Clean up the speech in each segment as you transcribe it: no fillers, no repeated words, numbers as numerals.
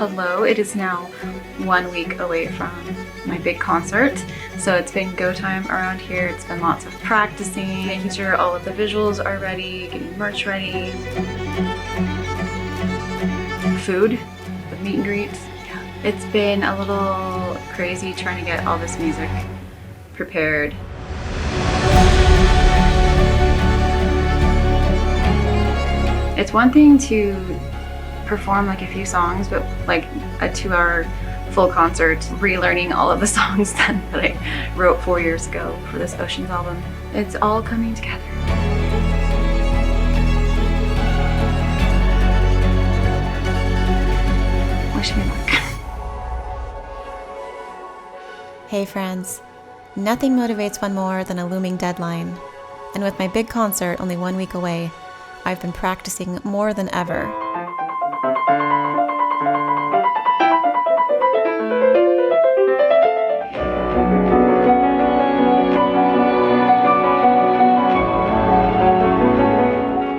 Hello, it is now 1 week away from my big concert. So it's been go time around here. It's been lots of practicing, making sure all of the visuals are ready, getting merch ready. Food, the meet and greets. It's been a little crazy trying to get all this music prepared. It's one thing to perform like a few songs, but like a 2-hour full concert, relearning all of the songs that I wrote 4 years ago for this Oceans album. It's all coming together. Wish me luck. Hey friends, nothing motivates one more than a looming deadline. And with my big concert only 1 week away, I've been practicing more than ever.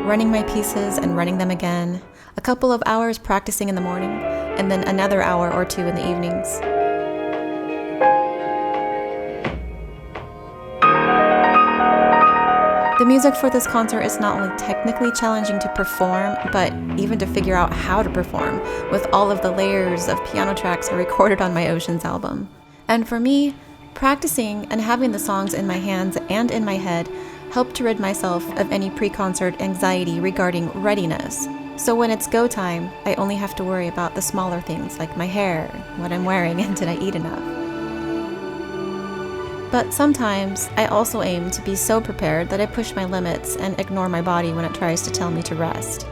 Running my pieces and running them again, a couple of hours practicing in the morning, and then another hour or two in the evenings. The music for this concert is not only technically challenging to perform, but even to figure out how to perform, with all of the layers of piano tracks I recorded on my Oceans album. And for me, practicing and having the songs in my hands and in my head helped to rid myself of any pre-concert anxiety regarding readiness. So when it's go time, I only have to worry about the smaller things like my hair, what I'm wearing, and did I eat enough. But sometimes I also aim to be so prepared that I push my limits and ignore my body when it tries to tell me to rest.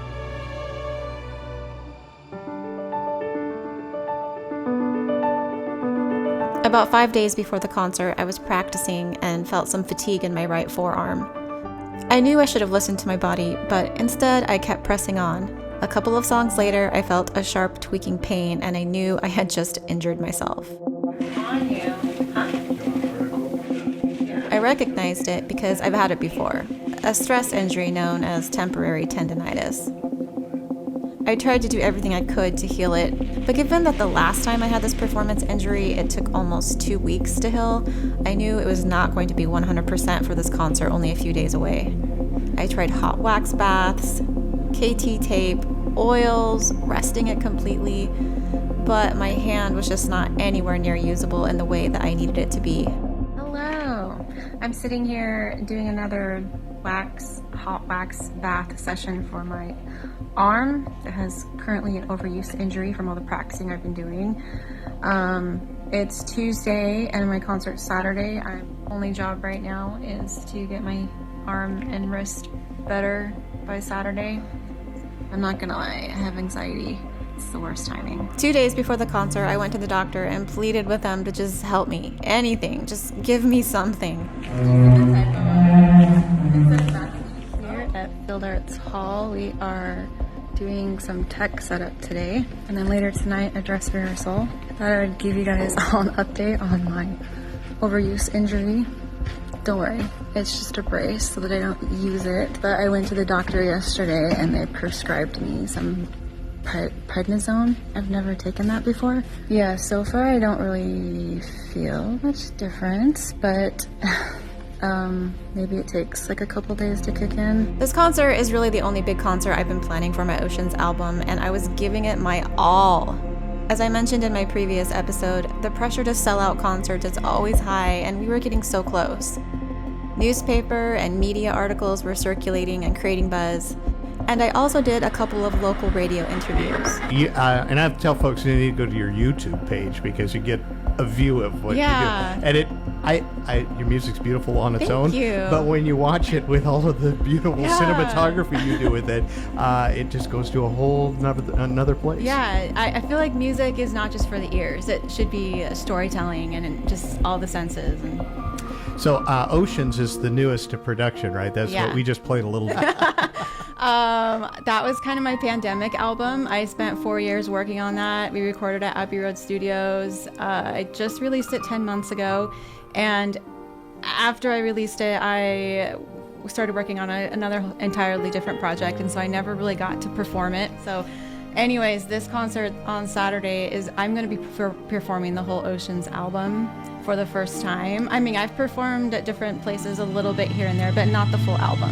About 5 days before the concert, I was practicing and felt some fatigue in my right forearm. I knew I should have listened to my body, but instead I kept pressing on. A couple of songs later, I felt a sharp tweaking pain and I knew I had just injured myself. I recognized it because I've had it before, a stress injury known as temporary tendonitis. I tried to do everything I could to heal it, but given that the last time I had this performance injury, it took almost 2 weeks to heal, I knew it was not going to be 100% for this concert only a few days away. I tried hot wax baths, KT tape, oils, resting it completely, but my hand was just not anywhere near usable in the way that I needed it to be. Hello, I'm sitting here doing another hot wax bath session for my arm that has currently an overuse injury from all the practicing I've been doing. It's Tuesday and my concert's Saturday. My only job right now is to get my arm and wrist better by Saturday. I'm not gonna lie, I have anxiety. It's the worst timing. 2 days before the concert, I went to the doctor and pleaded with them to just help me. Anything, just give me something. Here at Field Arts Hall, we are doing some tech setup today, and then later tonight a dress rehearsal. I thought I would give you guys all an update on my overuse injury. Don't worry, it's just a brace so that I don't use it. But I went to the doctor yesterday and they prescribed me some prednisone. I've never taken that before. Yeah, so far I don't really feel much difference, but maybe it takes like a couple days to kick in. This concert is really the only big concert I've been planning for my Oceans album, and I was giving it my all. As I mentioned in my previous episode, the pressure to sell out concerts is always high, and we were getting so close. Newspaper and media articles were circulating and creating buzz. And I also did a couple of local radio interviews. And I have to tell folks you need to go to your YouTube page because you get a view of what you do. And your music's beautiful on its own. Thank you. But when you watch it with all of the beautiful cinematography you do with it, it just goes to a whole another place. Yeah, I feel like music is not just for the ears. It should be storytelling and just all the senses. And so Oceans is the newest to production, right? That's what we just played a little bit. That was kind of my pandemic album. I spent 4 years working on that. We recorded at Abbey Road Studios. I just released it 10 months ago. And after I released it, I started working on another entirely different project. And so I never really got to perform it. So Anyways, this concert on Saturday is I'm going to be performing the whole Oceans album for the first time. I mean, I've performed at different places a little bit here and there, but not the full album.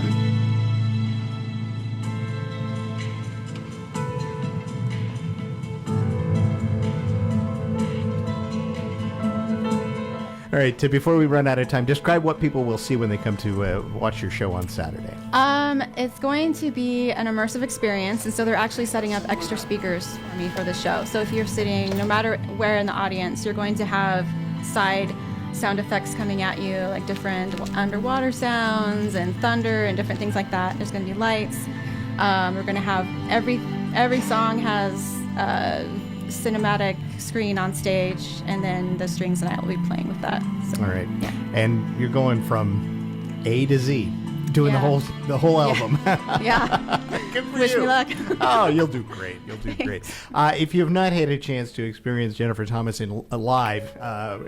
All right, before we run out of time, describe what people will see when they come to watch your show on Saturday. It's going to be an immersive experience, and so they're actually setting up extra speakers for me for the show. So if you're sitting, no matter where in the audience, you're going to have side sound effects coming at you, like different underwater sounds and thunder and different things like that. There's going to be lights. We're going to have every song has a cinematic screen on stage, and then the strings and I will be playing with that. So, all right. Yeah. And you're going from A to Z, doing the whole album. Yeah. Good for Wish you. me luck. Oh, you'll do great. You'll do great. If you have not had a chance to experience Jennifer Thomas live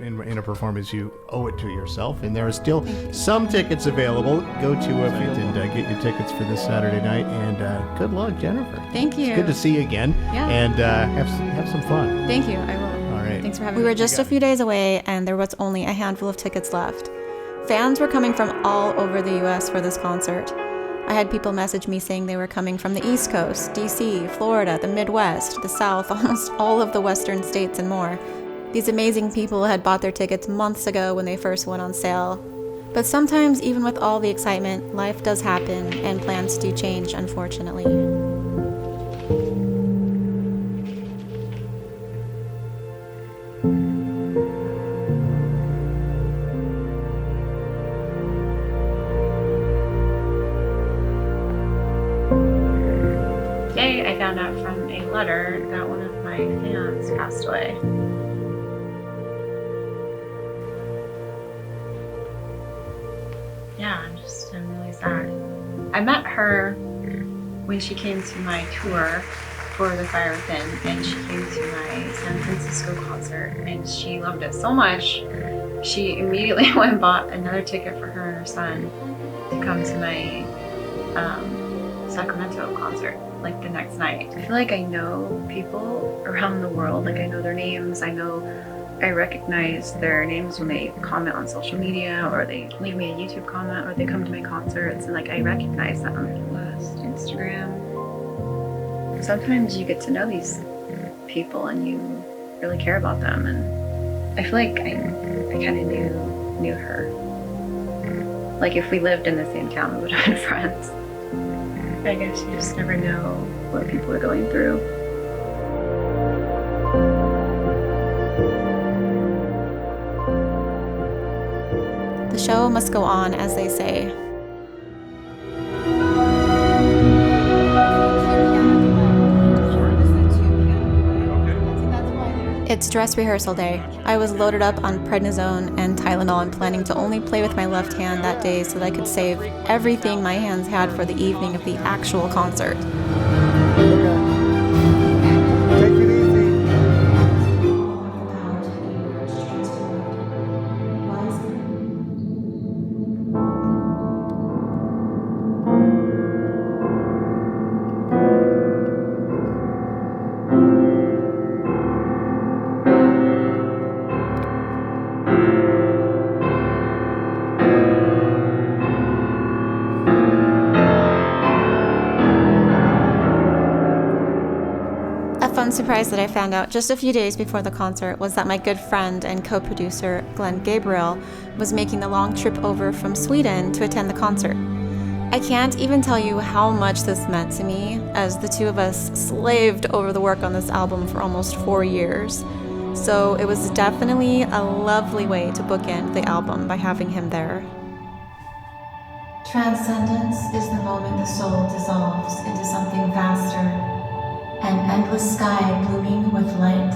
in a performance, you owe it to yourself. And there are still some tickets available. Go to Field and get your tickets for this Saturday night. And good luck, Jennifer. Thank you. It's good to see you again. Yeah. And have some fun. Thank you. I will. All right. Thanks for having me. We were just a few days away, and there was only a handful of tickets left. Fans were coming from all over the U.S. for this concert. I had people message me saying they were coming from the East Coast, D.C., Florida, the Midwest, the South, almost all of the Western states and more. These amazing people had bought their tickets months ago when they first went on sale. But sometimes, even with all the excitement, life does happen and plans do change, unfortunately. Today I found out from a letter that one of my fans passed away. Yeah, I'm really sad. I met her when she came to my tour for The Fire Within, and she came to my San Francisco concert, and she loved it so much, she immediately went and bought another ticket for her and her son to come to my Sacramento concert, like the next night. I feel like I know people around the world, like I know their names, I recognize their names when they comment on social media, or they leave me a YouTube comment, or they come to my concerts, and like I recognize them. Last Instagram. Sometimes you get to know these people and you really care about them, and I feel like I kind of knew her. Like if we lived in the same town, we would have been friends. I guess you just never know what people are going through. The show must go on, as they say. It's dress rehearsal day. I was loaded up on prednisone and Tylenol and planning to only play with my left hand that day so that I could save everything my hands had for the evening of the actual concert. Take it easy. A fun surprise that I found out just a few days before the concert was that my good friend and co-producer Glen Gabriel was making the long trip over from Sweden to attend the concert. I can't even tell you how much this meant to me, as the two of us slaved over the work on this album for almost 4 years. So it was definitely a lovely way to bookend the album by having him there. Transcendence is the moment the soul dissolves into something vaster, an endless sky blooming with light.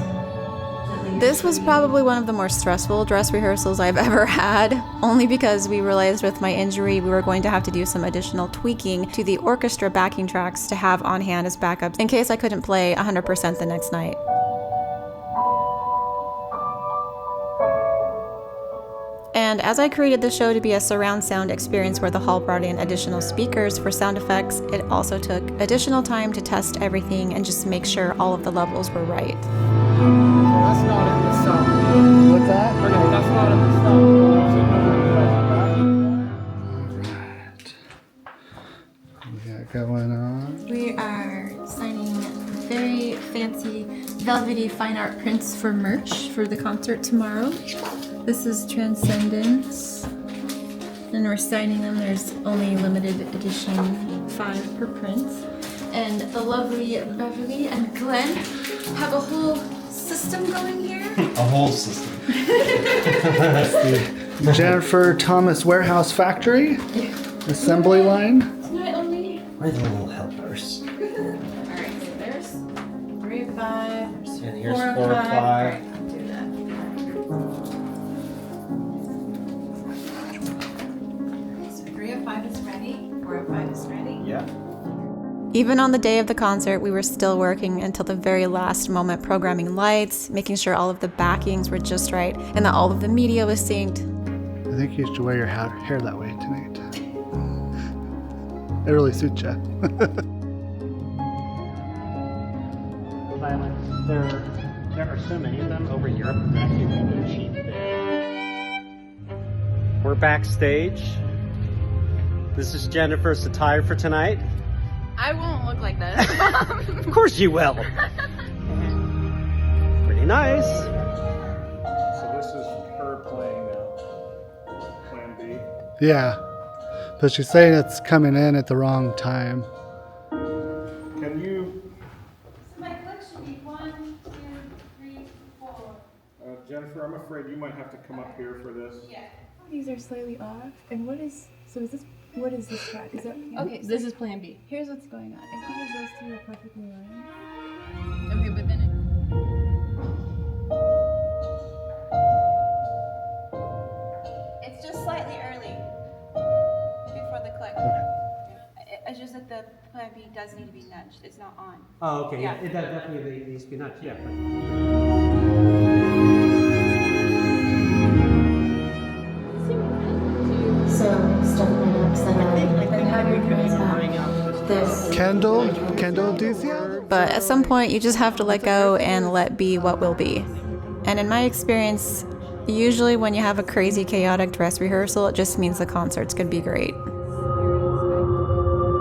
This was probably one of the more stressful dress rehearsals I've ever had, only because we realized with my injury we were going to have to do some additional tweaking to the orchestra backing tracks to have on hand as backups in case I couldn't play 100% the next night. And as I created the show to be a surround sound experience where the hall brought in additional speakers for sound effects, it also took additional time to test everything and just make sure all of the levels were right. So that's not in the song. What's that? Okay, that's not in the song. Alright. We got going on. We are signing very fancy velvety fine art prints for merch for the concert tomorrow. This is Transcendence, and we're signing them. There's only limited edition, 5 per print. And the lovely Beverly and Glenn have a whole system going here. A whole system. That's the Jennifer Thomas Warehouse Factory assembly line. Tonight only. We're the little helpers. Alright, so there's 3 of 5. And here's 4 of 5. Alright, I'll do that. So 3 of 5 is ready. 4 of 5 is ready. Yeah. Even on the day of the concert, we were still working until the very last moment, programming lights, making sure all of the backings were just right, and that all of the media was synced. I think you should wear your hair that way tonight. It really suits you. Violence. There are so many of them over Europe. They're actually really cheap there. We're backstage. This is Jennifer's attire for tonight. I won't look like this. Of course you will. Pretty nice. So this is her playing Plan B. Yeah. But she's saying it's coming in at the wrong time. Can you, So my click should be 1, 2, 3, 4. Jennifer, I'm afraid you might have to come up here for this. Yeah. These are slightly off. And what is this track? Is that Okay, this is Plan B. Here's what's going on. As long as those 2 are perfectly aligned. Okay, but then It's just slightly early before the click. It's just that the plan B does need to be nudged. It's not on. Oh, okay. Yeah. It definitely needs to be nudged. Yeah. So step right up, set up, and have your hands back. This. Kendall enthusiast? But at some point, you just have to let go and let be what will be. And in my experience, usually when you have a crazy, chaotic dress rehearsal, it just means the concert's gonna be great.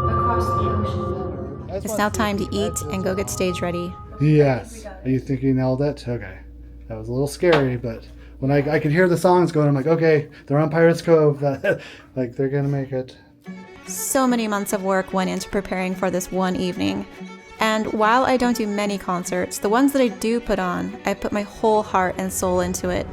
Across the ocean. It's now time to eat and go get stage ready. Yes. You think you nailed it? Okay. That was a little scary, but when I could hear the songs going, I'm like, okay, they're on Pirates Cove. Like, they're gonna make it. So many months of work went into preparing for this one evening. And while I don't do many concerts, the ones that I do put on, I put my whole heart and soul into it.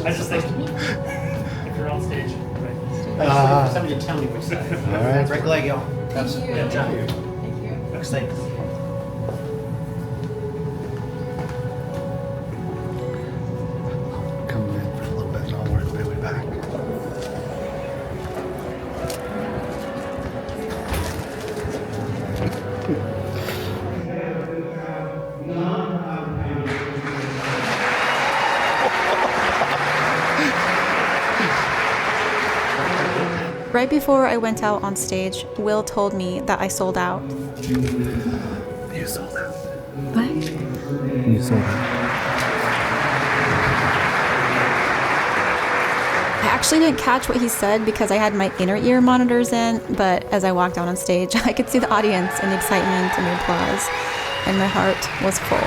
I just think if you're on stage, right? Somebody tell me which side. All right. Right leg, yo. That's yeah, John. Next thing. Coming in for a little bit and I'll work my way back. Right before I went out on stage, Will told me that I sold out. You sold out. What? You sold out. I actually didn't catch what he said because I had my inner ear monitors in, but as I walked out on stage, I could see the audience and the excitement and the applause, and my heart was full.